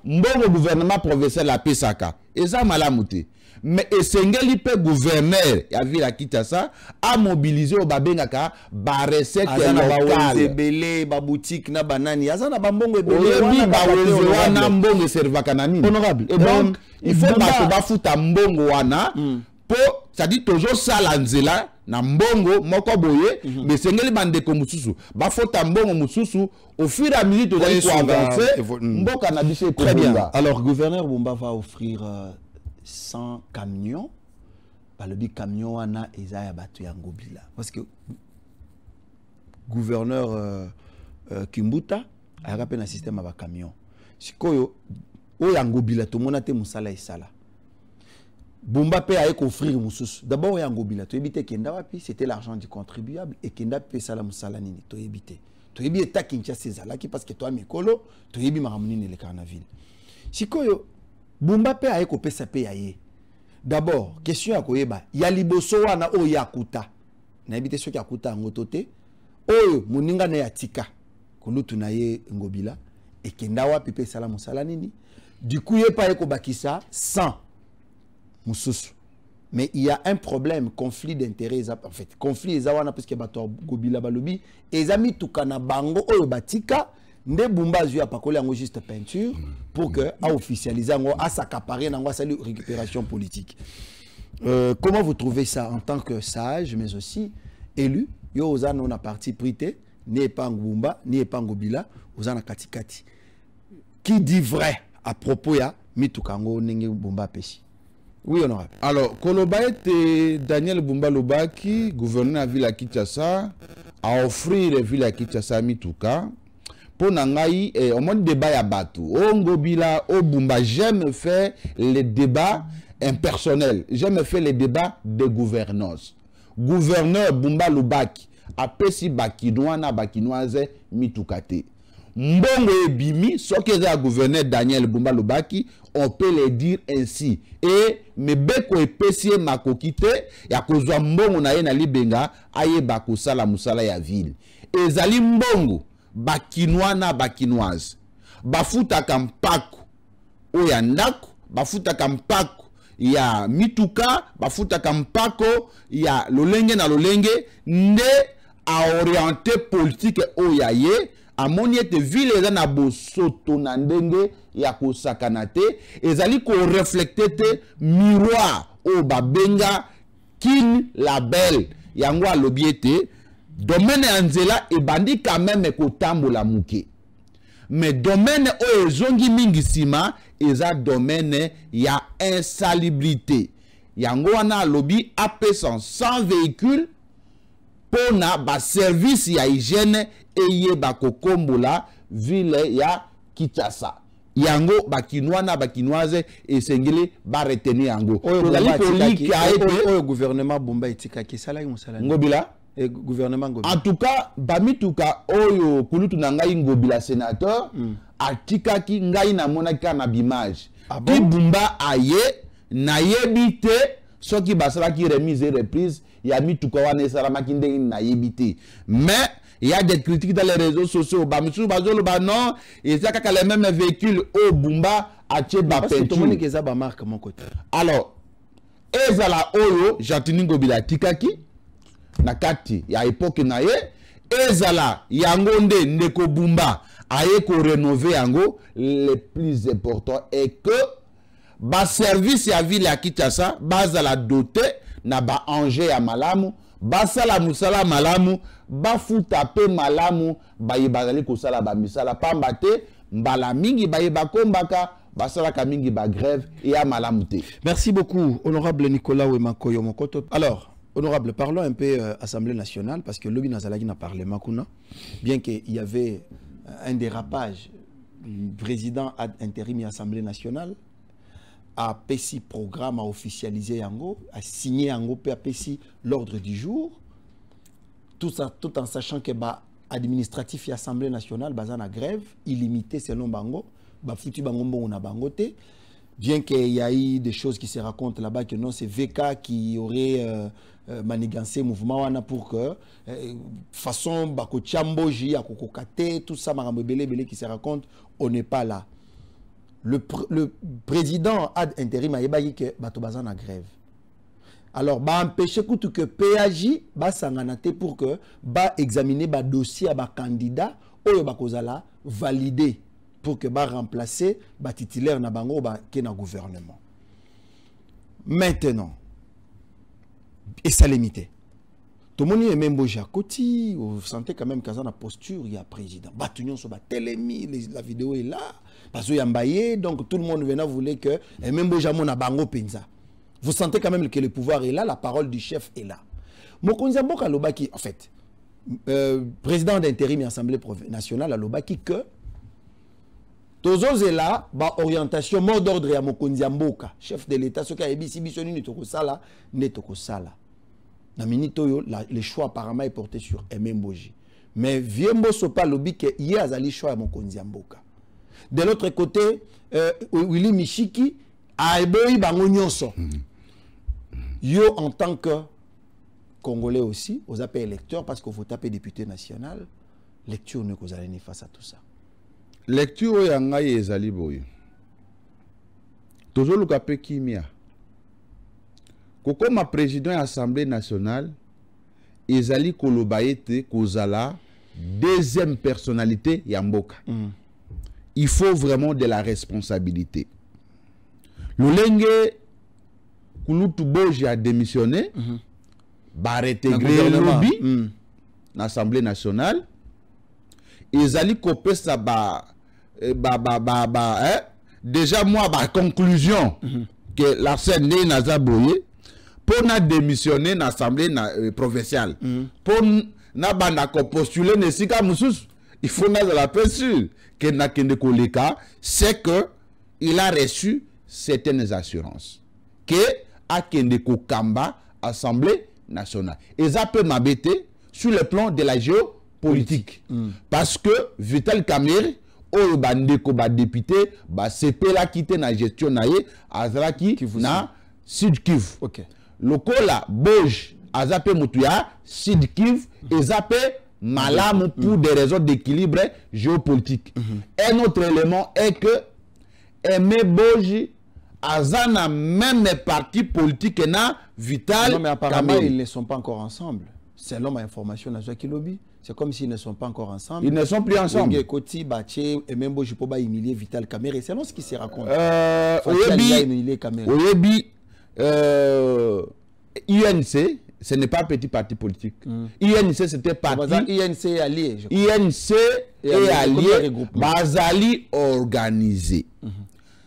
mbongo gouvernement provincial la pesaka eza malamu te mais esengeli pe gouverneur ya ville ya Kinshasa a mobiliser o babengaka ba recette locale ebele ba boutique na banani azana ba mbongo ebele wana mbongo servaka na nini honorable et donc il faut bato bafuta mbongo wana po ça dit toujours ça la nzela na mbongo moko boye mais sengeli bandeko mususu bafota mbongo mususu au fur et à mesure de avancer mboka na biso très bien. Alors gouverneur Bumba va offrir 100 camions par le camion wana eza ya bato ya Ngobila parce que gouverneur Kimbuta a rappelé un système avec camion sikoyo o ya Ngobila to mona te musala esala Bumba peut aller offrir mususu. D'abord, il y a un gobila. Tu évites kenda wapi, c'était l'argent du contribuable et kenda peut ça la musala nini. Tu évites. Tu évites ta Kinshasa Sezalaki parce que toi mikolo, tu évites maramuni le carnaval. Si koyo Bumba peut aller couper sa paye. D'abord, question à koyeba. Ya liboso wana o yakuta. Na éviter ceux qui akuta ngotote. Oyo muninga na yatika. Kulutu na ye ngobila et kenda wapi peut ça la musala nini. Du coup, il pas ko bakisa 100. Moussous. Mais il y a un problème, conflit d'intérêts. En fait, conflit ezawana parce que bato gobila balobi ezami tukana bango oyo batika nde Bumba zui apakoli yango juste peinture pour que a officialiser yango a s'accaparer nango sali récupération politique. Comment vous trouvez ça en tant que sage mais aussi élu yo ozana on a parti prité ni pas Bumba ni pas Ngobila ozana katikati. Qui dit vrai à propos ya mitukango nenge Bumba peshi? Oui, honorable. Alors, Koloba était Daniel Bumba Lobaki, gouverneur de la ville de Kinshasa, a offert la ville de Kinshasa Mituka. Pour Nangaï, au moins débat ya Batou. Au Ngobila, au Bumba, j'aime faire les débats impersonnels. J'aime faire les débats de gouvernance. Gouverneur Bumba Lobaki, a pesi bakinois na bakinoise Mitukate. Mbongo ebimi, ce que est gouverneur Daniel Bumba Lobaki, on peut le dire ainsi. Et mebeko epesie makokite ya kozwa mbongo na ye na libenga aye bakosala musala ya ville. Ezali mbongo bakinois na bakinoise. Bafutaka mpako oya ndako, bafutaka mpako ya mituka, bafutaka mpako ya lolenge na lolenge nde a orienté politique oya ye amoni ete ville eza na bosoto na ndenge ya kosakana te ezali koreflecte te miroir oyo babenga kin label yango alobi ete domaine ya nzela ebandi quand même kotambola muke mais domaine oyo ezongi mingi nsima eza domaine ya insalubrité yango wana alobi apesa 100 véhicules pona ba service ya hygiène eye bakokombola ville ya Kinshasa yango bakinois na bakinoise esengeli ba retenir yango oyo gouvernement bomba etikaki salaki musala ngobila gouvernement ngobila en tout cas bamituka oyo kulutu na ngai ngobila sénateur atikaki ngai na monaka na bimage ki bumba aye na yebite soki basalaki remise et reprise ya mituka wana esalamaki ndenge na yebite mais il y a des critiques dans les réseaux sociaux. Bamisu bazolo ba non, et ça kaka les mêmes véhicules au Bumba a tché ba peinture. Tout le monde qui a ba marque mon côté. Alors, ezala oyo Jatiningo bila tikaki na kati ya époque na ye, ezala yangonde ndeko Bumba aye ko rénover yango. Le plus important est que ba service ya ville ya Kinshasa bazala doté na ba enjeu ya malamu. Basala musala malamu bafuta pe malamu bayebazali kosala ba misala pamba te mbala mingi bayebakombaka basala ka mingi ba grève et ya malamu te. Merci beaucoup honorable Nicolas Wemakoyo Mokoto. Alors honorable, parlons un peu Assemblée nationale parce que Lobi Nazalaki n'a parlé makuna bien qu'il y avait un dérapage. Le président ad intérim de l'Assemblée nationale a PESI programme, a officialisé Yango, a signé Yango, a PESI l'ordre du jour, tout en sachant que l'administratif et l'Assemblée nationale basent en grève illimitée selon Bango, foutu Bango na Bangote, bien qu'il y ait eu des choses qui se racontent là-bas que non, c'est VK qui aurait manigancé le mouvement pour que façon Bako Tchamboji, Akokokate, tout ça, Marambele qui se raconte, on n'est pas là. Le président ad intérim a dit que Batobazan a grève. Alors, empêcher que PAJ s'enganate pour que examiner le dossier à candidat ou valider pour que remplacer le titulaire na bango qui est dans le gouvernement. Maintenant, et ça limité. Tout le monde est même à côté, vous sentez quand même qu'il y a une posture, il y a un président. Batunion sur Télémi, la vidéo est là. Parce qu'il y a un donc tout le monde venait voulait que même Bojamon a bango penza. Vous sentez quand même que le pouvoir est là, la parole du chef est là. Mokonzi Mboka Lobaki, en fait, président d'intérim et Assemblée nationale à Lobaki que Tozo est là, orientation, mot d'ordre à Mokonzi Mboka, chef de l'État, ce qui a été bisoni netokosala, netokosala. Na minito le choix apparemment est porté sur Mbemboji. Mais Viembo Sopa Lobi que hier azali choix à Mokonzi Mboka. De l'autre côté, Willy Michiki a eboyi bango nyonso. Yo en tant que Congolais aussi, vous appelez électeur parce que vous tapez député national, lecture ne vous allez face à tout ça. Lecture yangai ezali boye. Tozo lukape kimia. Comme président de l'Assemblée nationale, ezali kolobaete kozala deuxième personnalité Yamboka. Il faut vraiment de la responsabilité. Lolenge Kulutu Boji a démissionné, va réintégrer le lobby l'Assemblée nationale. Ezali kopé ça déjà moi conclusion que la scène n'est pas boyé pour na démissionner dans l'Assemblée provinciale. Pour na banda ko postuler ne sika musus, il faut na la pesure que na kende koleka, c'est que il a reçu certaines assurances que a kende ko kamba Assemblée nationale. Et ça peut m'embêter sur le plan de la géopolitique. Parce que Vital Kamerhe oyo bandeko ba député ba CP la quitté na gestion naie azraki na Sud Kivu. OK. Lokola Boj azape mutuya Sud Kivu et zape malamu pour des raisons d'équilibre géopolitique. Un autre élément est que Aimé Boji azana même parti politique na Vital. Non mais apparemment ils ne sont pas encore ensemble. Selon ma information na Jacques Lobi, C'est comme s'ils ne sont pas encore ensemble. Ils ne sont plus ensemble. Koti, Baché, et même Boji Poba humilier Vital Kamere. C'est ce qui se raconte. Oyebi, INC, ce n'est pas un petit parti politique. INC, c'était parti. INC est allié. INC est allié. Bazali organisé.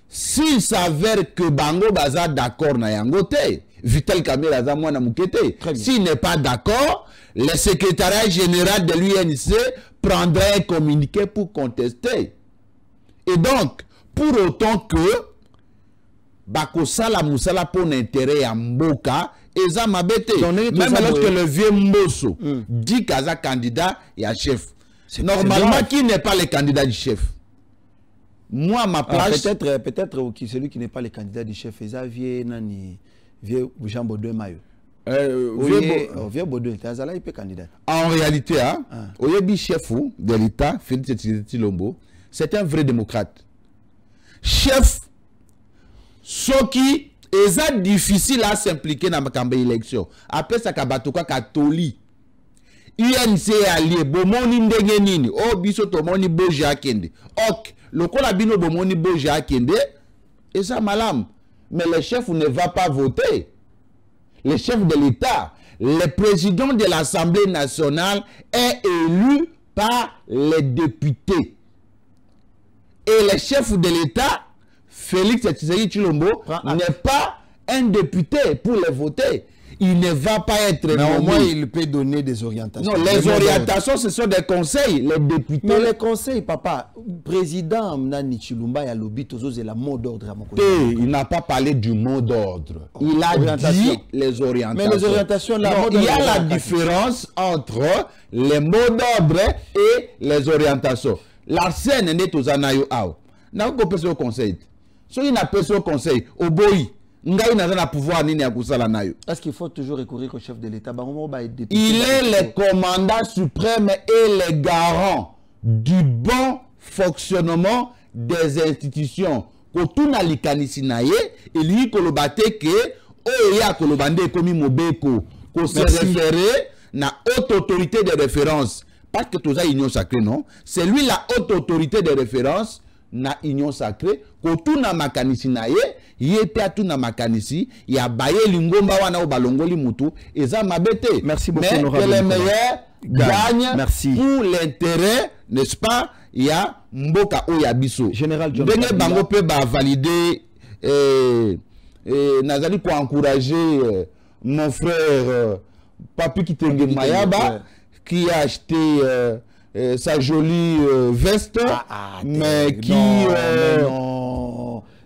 S'il s'avère que Bango Baza d'accord na yangote, Vital Kamere aza mwana mukete. S'il n'est pas d'accord, le secrétariat général de l'UNC prendra un communiqué pour contester. Et donc, pour autant que Bakosala Moussala pour l'intérêt à Mboka, Eza Mabete, même lorsque le vieux Mbosso dit qu'Aza candidat et à chef. Normalement, qui n'est pas le candidat du chef? Moi, à ma place... Peut-être celui qui n'est pas le candidat du chef, Eza vieux Jean Baudouin Mayo. Vieux Baudouin, il peut candidat. En réalité, Oyebi chef de l'État, Félix Tshisekedi, c'est un vrai démocrate. Chef, ce qui est difficile à s'impliquer dans la élection. Après ça, Kabatoka Katoli. INC allié, Bomoni Ndengenini, O Biso Tomoni Boja Kende. Ok, le Kolabino Bomoni Boja Kende, et ça, madame. Mais le chef ne va pas voter. Le chef de l'État, le président de l'Assemblée nationale est élu par les députés. Et le chef de l'État, Félix Tshisekedi Tshilombo, n'est pas un député pour le voter. Il ne va pas être mais au moins, il peut donner des orientations. Non, les orientations, ce sont des conseils. Les députés... Mais les conseils, papa, président Nani Chilumba et Alobi, c'est la mot d'ordre à mon côté. Il n'a pas parlé du mot d'ordre. Il a dit les orientations. Mais les orientations, là, non, il y a la différence entre les mots d'ordre et les orientations. La scène est aux anayo ao. N'a pas pensé au conseil. Si il n'a pas pensé au conseil, au boy. Est-ce qu'il faut toujours recourir au chef de l'État? Il est le commandant suprême et le garant du bon fonctionnement des institutions. Quand on a likanisi naye, il y a kolobate que oya kolobande komi mobeko ko se référer na haute autorité de référence. Parce que tout ça union sacrée non, c'est lui la haute autorité de référence na union sacrée. Quand on a makanisi naye na makanisi ya baye lingomba wana obalongoli mutu eza mabete. Merci beaucoup. Mais que les meilleurs gagnent pour l'intérêt, n'est-ce pas, ya mboka oyabiso. Général John Denge bango pe ba valider nazali ko encourager mon frère Papi Kitenge Mayaba qui a acheté sa jolie veste mais qui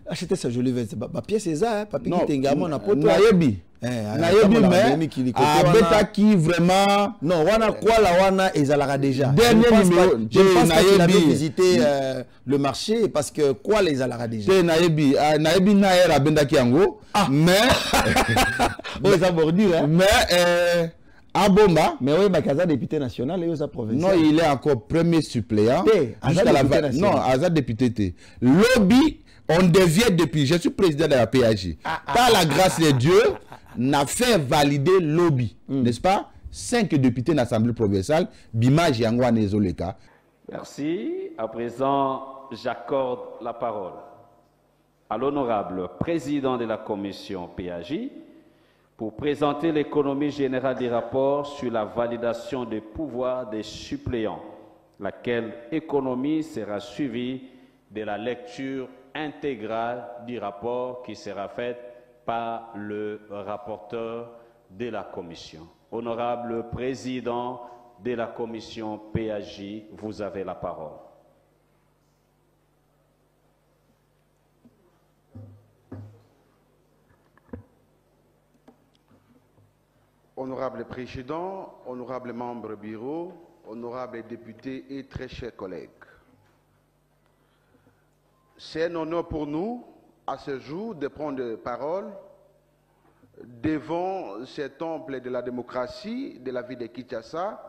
acheter sa jolie veste. Ma pièce c'est ça, Papi Kitenge mon apôtre. Nayebi. Nayebi mais abeta qui vraiment non wana quoi la wana ezalaka déjà. Dernier numéro. Je pense qu'il avait visité le marché parce que quoi les ezalaka déjà. Nayebi Nayebi na era benda ki yango mais on ça bordure hein. Mais Abomba, mais oui, Bakaza député national et aux provincial. Non, il est encore premier suppléant. Jusqu'à la fin. Non, Azad député. Lobby, on devient depuis. Je suis président de la PAJ. Par la grâce de Dieu, n'a fait valider lobby, n'est-ce pas? 5 députés de l'Assemblée provinciale. Bima Jiangwa Nezoleka. Merci. À présent, j'accorde la parole à l'honorable président de la commission PAJ. Pour présenter l'économie générale des rapports sur la validation des pouvoirs des suppléants, laquelle économie sera suivie de la lecture intégrale du rapport qui sera faite par le rapporteur de la commission. Honorable président de la commission PAJ, vous avez la parole. Honorable Président, honorables membres du bureau, honorables députés et très chers collègues. C'est un honneur pour nous, à ce jour, de prendre la parole devant cet temple de la démocratie de la ville de Kinshasa,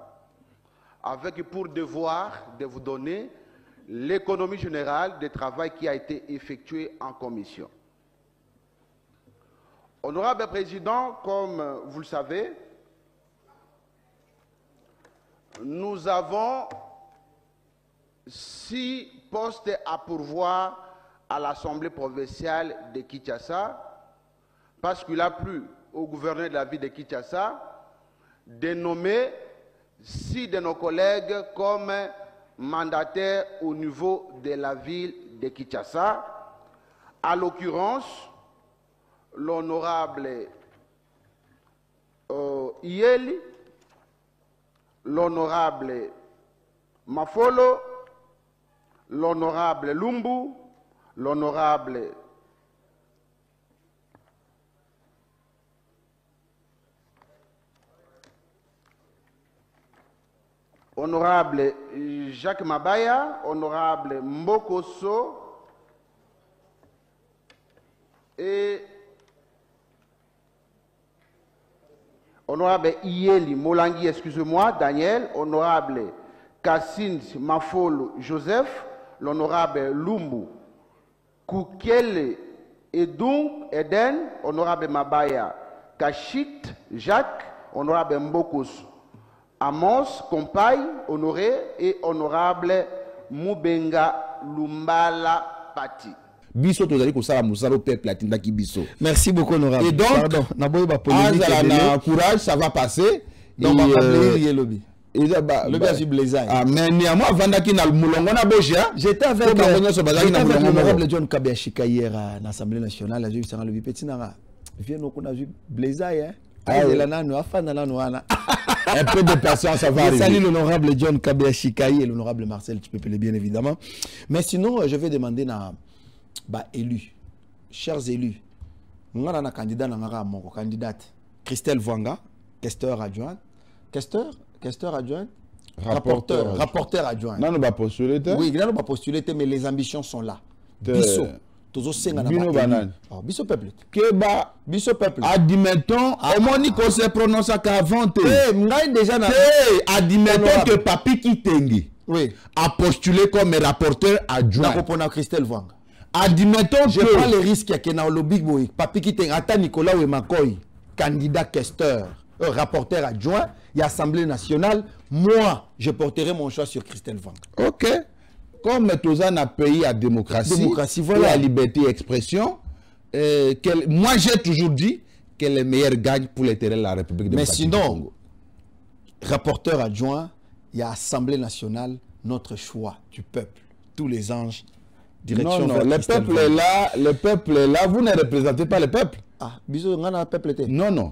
avec pour devoir de vous donner l'économie générale du travail qui a été effectué en commission. Honorable Président, comme vous le savez, nous avons 6 postes à pourvoir à l'Assemblée provinciale de Kinshasa, parce qu'il a plu au gouverneur de la ville de Kinshasa de nommer 6 de nos collègues comme mandataires au niveau de la ville de Kinshasa. À l'occurrence, l'honorable Ieli, l'honorable Mafolo, l'honorable Lumbu, l'honorable Jacques Mabaya, honorable Mbokoso et honorable Ieli Molangi, excusez-moi, Daniel, honorable Kassine Mafolo Joseph, l'honorable Lumbu Koukele Edung Eden, honorable Mabaya Kachit Jacques, honorable Mbokos Amos Compaille Honoré et honorable Mubenga Lumbala Pati. Biso tozali kosala musala peuple atindaki biso. Merci beaucoup honorable. Et donc azala courage, ça va passer. Donc on va appeler lobby. Mais néanmoins, j'étais avec l'honorable John Kabiashika hier à l'Assemblée nationale. J'ai vu ça dans le petit nara. Viens nous qu'on a vu Blazaï. Un peu de patience, ça va arriver. Salut l'honorable John Kabiashika et l'honorable Marcel Tchipepele, bien évidemment. Mais sinon, je vais demander à élus, chers élus, nous avons un candidat, candidate Christelle Vwanga, questeur adjoint, questeur adjoint, rapporteur adjoint. Non, nous va postuler. Oui, nous va postuler, mais les ambitions sont là. Bisso. Bisso peuple. Bisso peuple. Admettons, on se prononce qu'avant. Admettons que Papi Kitengi a postulé comme rapporteur adjoint. Christelle Vwanga. Admettons je prends le risque qu'il y a au Big Boy. Papi Kitengi, Ata Nicolas Wemakoy, candidat questeur, rapporteur adjoint, il y a Assemblée nationale. Moi, je porterai mon choix sur Christelle Vwanga. Ok. Comme tous un pays à démocratie, voilà. La liberté d'expression, moi j'ai toujours dit que les meilleurs gagnent pour l'intérêt de la République démocratique. Mais sinon, rapporteur adjoint, il y a Assemblée nationale, notre choix du peuple, tous les anges, direction. Non, le peuple est là, vous ne représentez pas le peuple. Ah, bisous, on a un peuple. Non.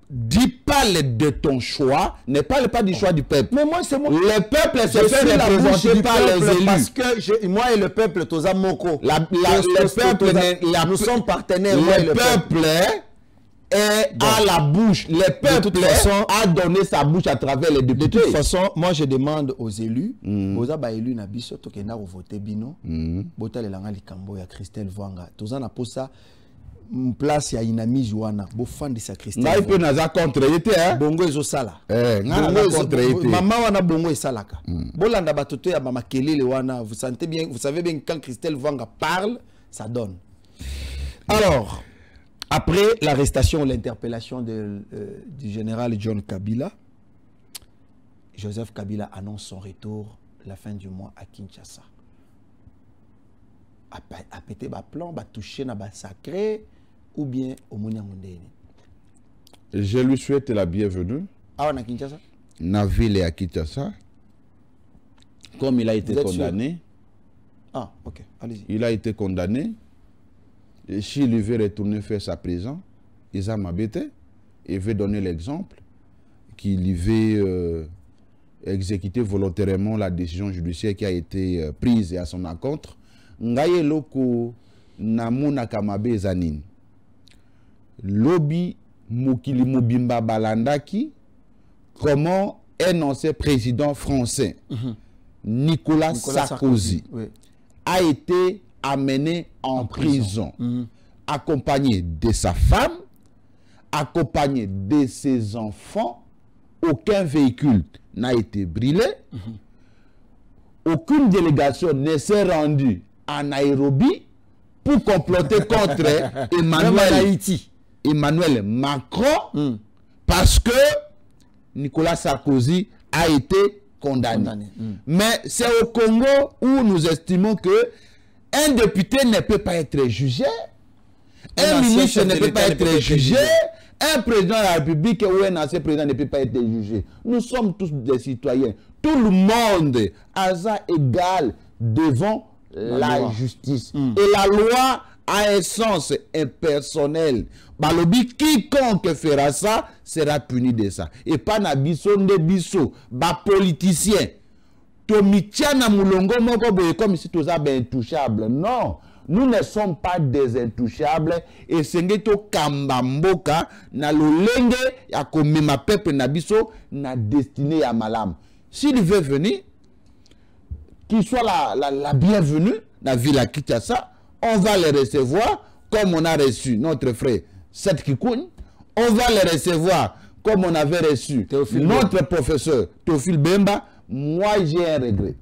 Dis pas de ton choix, ne parle pas du choix du peuple. Mais moi, c'est moi. Le peuple se fait représenter par les élus. Parce que moi et le peuple, Toza Moko. Nous sommes partenaires. Le peuple est à la bouche. Le peuple a donné sa bouche à travers les députés. De toute façon, moi je demande aux élus, Boza ba élu na biso tokenda ko voter bino, bota le langa likambo ya Christelle Vwanga. Toza na posa place ya inami Joana, bo fan de sa Christelle. Na ipe naza contre été hein. Bongo ezo sala. Ngana contre été. Maman wana bongo esalaka. Bolanda batoto ya ba makelele wana, vous sentez bien, vous savez bien quand Christelle Vwanga parle, ça donne. Alors, après l'arrestation ou l'interpellation du général John Kabila, Joseph Kabila annonce son retour la fin du mois à Kinshasa. A pété ba plan, ba touché na ba sacré ou bien au Mouniamondeni. Je lui souhaite la bienvenue. Ah, on a Kinshasa? Na ville à Kinshasa. Comme il a été condamné. Ah, ok, allez-y. Il a été condamné. Et s'il veut retourner faire sa prison, il a m'habité. Il veut donner l'exemple qu'il veut exécuter volontairement la décision judiciaire qui a été prise à son encontre. Ngaye loko namuna kamabe zanin. Lobby Mukili Mubimba Balandaki, comment un ancien président français, Nicolas Sarkozy, a été amené en prison, accompagné de sa femme, accompagné de ses enfants. Aucun véhicule n'a été brûlé. Aucune délégation ne s'est rendue en Nairobi pour comploter contre Emmanuel Macron parce que Nicolas Sarkozy a été condamné. Mais c'est au Congo où nous estimons que un député ne peut pas être jugé, un ministre ne peut pas être jugé, un président de la République ou un ancien président ne peut pas être jugé. Nous sommes tous des citoyens. Tout le monde a égal devant la justice. Et la loi a un sens impersonnel. Balobi, quiconque fera ça sera puni de ça. Et pas na biso nde biso, ba politicien. Tomichana mulongo moko boye comme si tous ben intouchables. Non, nous ne sommes pas des intouchables. Et sengeto kambamboka na lolenge ya komema peuple na biso na destiné ya malam. S'il veut venir, qu'il soit la bienvenue dans la ville à Kinshasa, on va les recevoir comme on a reçu notre frère Seth Kikoun. On va les recevoir comme on avait reçu notre professeur Théophile Bemba. Moi, j'ai un regret.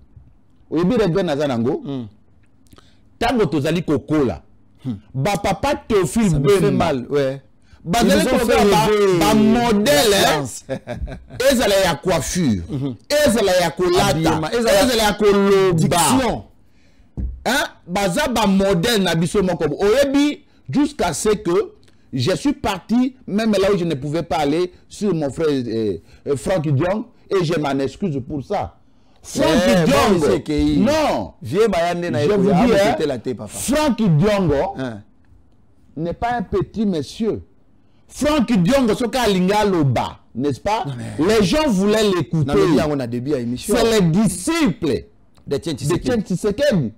Oui, mais regret Nazanango. Tango tozali kokola. Ba papa Théophile Bemba. Mal, ouais. Ba modèle, ezala ya coiffure, ezala ya kolata, ezala ya koloba. Hein? Baza ba modèle na biso moko. Oyebi jusqu'à ce que je suis parti, même là où je ne pouvais pas aller, sur mon frère Franck Diong, et je m'en excuse pour ça. Franck Diong, non, je vous dis, Franck Diong n'est pas un petit monsieur. Franck Diong, n'est-ce pas? Les gens voulaient l'écouter. C'est les disciples de Tiens Tshisekedi.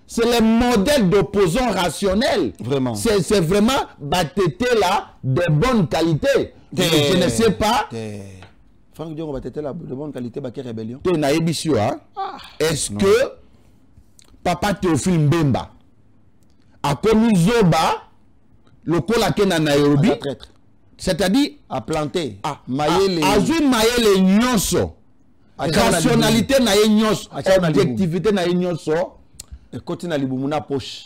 C'est le modèle d'opposant rationnel. Vraiment. C'est vraiment Batete là de bonne qualité. Je ne sais pas. Franck Diong Batete là de bonne qualité, Baké Rébellion. Est-ce que Papa Théophile Mbemba a commis Zoba, le colacé na Nairobi, c'est-à-dire à planter, à jouer maïe nyonso, rationalité na nyonso, objectivité na nyonso.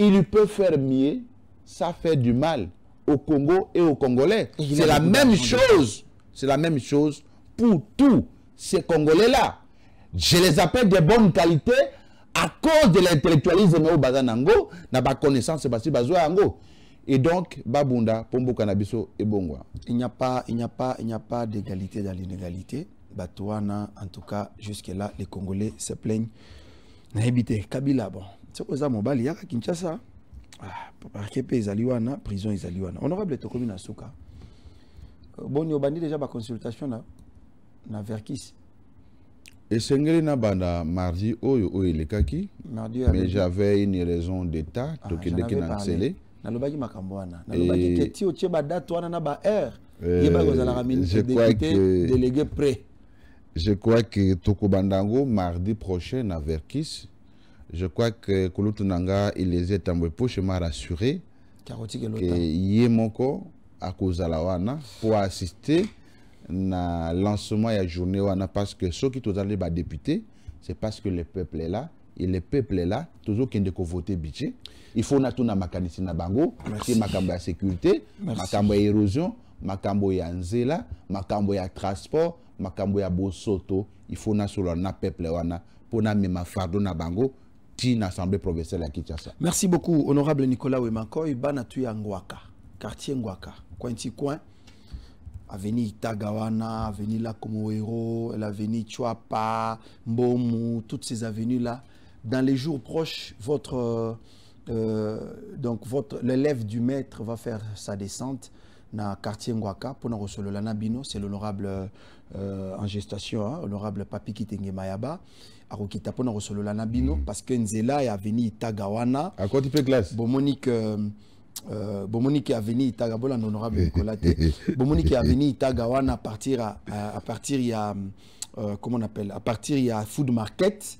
Il peut faire mieux, ça fait du mal au Congo et aux Congolais. C'est la même chose. C'est la même chose pour tous ces Congolais-là. Je les appelle de bonne qualité à cause de l'intellectualisme au Bazanango, na ba connaissance basi bazwa yango. Et donc Babunda, Pombo Kanabiso et Bongwa. Il n'y a pas d'égalité dans l'inégalité. Batouana, en tout cas, jusque-là, les Congolais se plaignent. N'habité Kabila, bon. C'est quoi ça, Mobali, Yaka Kinshasa? Parquet Zaliwana, prison Zaliwana. Honorable Tokomi Nasuka. Bon, il y a déjà ma consultation là. Na Verkis. Et c'est na banda mardi oyo le kaki. Mais j'avais une raison d'état. Donc il est cancellé. Nalobaki makambwana. Nalobaki keti o tcheba date wana na ba heure. Délégué prêt. Je crois que Toko Bandango mardi prochain à Verkis. Je crois que Kouloutunanga il les est en pour je m'a rassuré que Yemoko à cause de la wana pour assister na lancement et journée wana parce que ceux qui sont allés députés c'est parce que le peuple est là et le peuple est là toujours qu'il ne faut voter budget il faut na tout na makanisi na bango c'est makambo ya sécurité makambo ya érosion makambo ya nzela makambo ya transport makambo ya bosoto il faut na solo na peuple wana pour na mema fardo na bango l'Assemblée provinciale à Kinshasa. Merci beaucoup, honorable Nicolas Wemakoy. Banatu ya Ngwaka, quartier Ngwaka, coin, avenue Itagawana, avenue Lakomoero, l'avenue Chouapa, Mbomu, toutes ces avenues-là. Dans les jours proches, l'élève du maître va faire sa descente dans le quartier Ngwaka pour nous recevoir le Nabino, c'est l'honorable en gestation, hein, honorable Papi Kitenge Mayaba. Arokita pona rosolo la nabino parce que Nzela est avenue Itagawana à côté de glace Bomonique avenue Itagabola honorable Nicolas Bomonique avenue Itagawana à partir il y a comment on appelle à partir il y a food market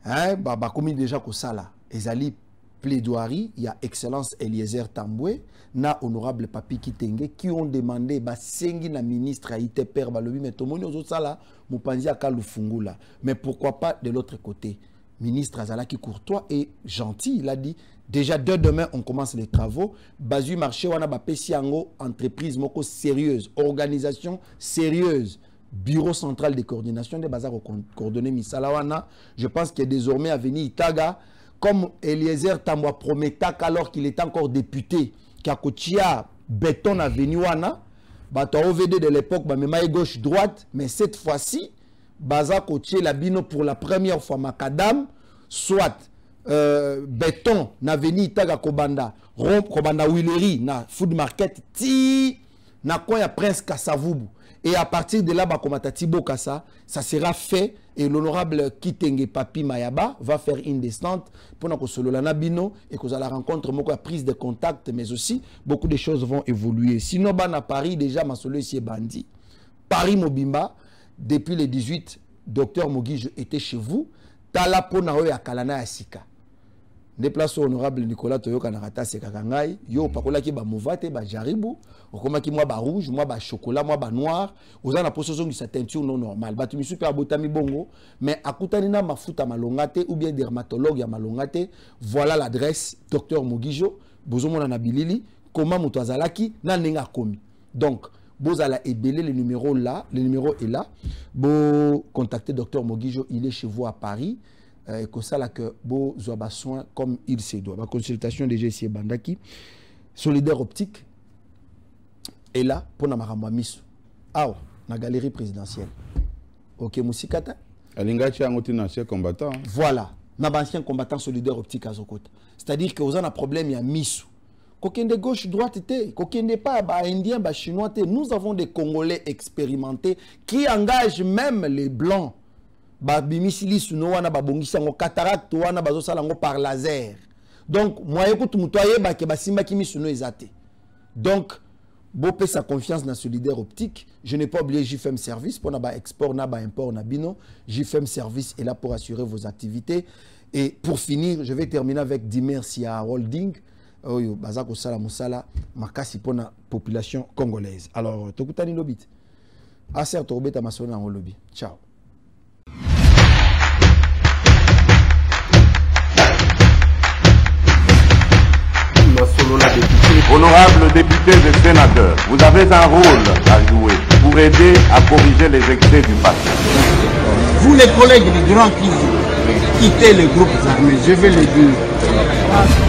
hein bah comme déjà ko sala ezali plaidoirie il y a excellence Eliezer Tamboué na honorable Papi Kitenge qui ont demandé ba sengi na ministre Aïté Père Balobi mais tomoni ozo sala mupanzi akalu fungula mais pourquoi pas de l'autre côté ministre Azalaki courtois et gentil il a dit déjà dès demain on commence les travaux bazu marché wana ba pesi yango entreprise moko sérieuse organisation sérieuse bureau central de coordination de bazar coordonner misalawana. Je pense que désormais à venir Itaga, comme Eliezer Tambwa promettait alors qu'il était encore député, qui a coaché béton à Venuana, bato OVD de l'époque, même gauche-droite, mais cette fois-ci, bazar coaché la bino pour la première fois Macadam, soit béton na veni Itaga Kobanda, romp Kobanda Willery na food market ti na quoi ya Prince Kassavubu. Et à partir de là, Tibo Kassa, ça sera fait et l'honorable Kitenge Papi Mayaba va faire une descente pour que solo la Nabino et que la rencontre, beaucoup de prise de contact, mais aussi beaucoup de choses vont évoluer. Sinon, à Paris, déjà, ma solo ici est bandit. Paris Mobimba, depuis le 18, docteur Mogi, était chez vous. Tala Ponao ya Kalana Asika. Déplace honorable Nicolas Toyo Kanarata Sekakangai, yo pakola ki ba mouvate ba jaribu, okoma ki moi ba rouge, moi ba chocolat, moi ba noir, oza na possession de sa teinture non normale. Ba tu mi super botami bongo, mais akutani na mafuta malongate ou bien dermatologue ya malongate, voilà l'adresse docteur Mogijo, bozomona na bilili, comment muto azalaki na nenga komi. Donc bozala ebele le numéro là, le numéro est là. Bo contactez docteur Mogijo, il est chez vous à Paris. Et que ça là que beau zoba soin comme il se doit. Ma consultation de GC Bandaki, solidaire optique est là pour na maramba miso. Ah, na galerie présidentielle. Ok, Moussikata. Alingati angoti na ancien combattant. Voilà, na ancien combattant solidaire optique à Zokota. C'est-à-dire que vous avez un problème il y a miso. Qu'aucun de gauche droite était, qu'aucun n'est pas indien, chinois. Nous avons des Congolais expérimentés qui engagent même les blancs. Babimisili suno wana babongisa ngo cataracte wana bazosala ngo par laser. Donc moi écoute mutoye ba ke basimba kimi suno ezate. Donc bopé sa confiance dans solidaire optique, je n'ai pas oublié JFM service pour na ba export na ba import na bino, JFM service est là pour assurer vos activités et pour finir, je vais terminer avec merci à Holding oyo bazako sala musala makasi pour la population congolaise. Alors tokutani lobit. Aser to obeta masona en lobby. Ciao. Honorables députés et sénateurs, vous avez un rôle à jouer pour aider à corriger les excès du passé. Vous les collègues du Grand Kivu, quittez les groupes armés, je vais le dire.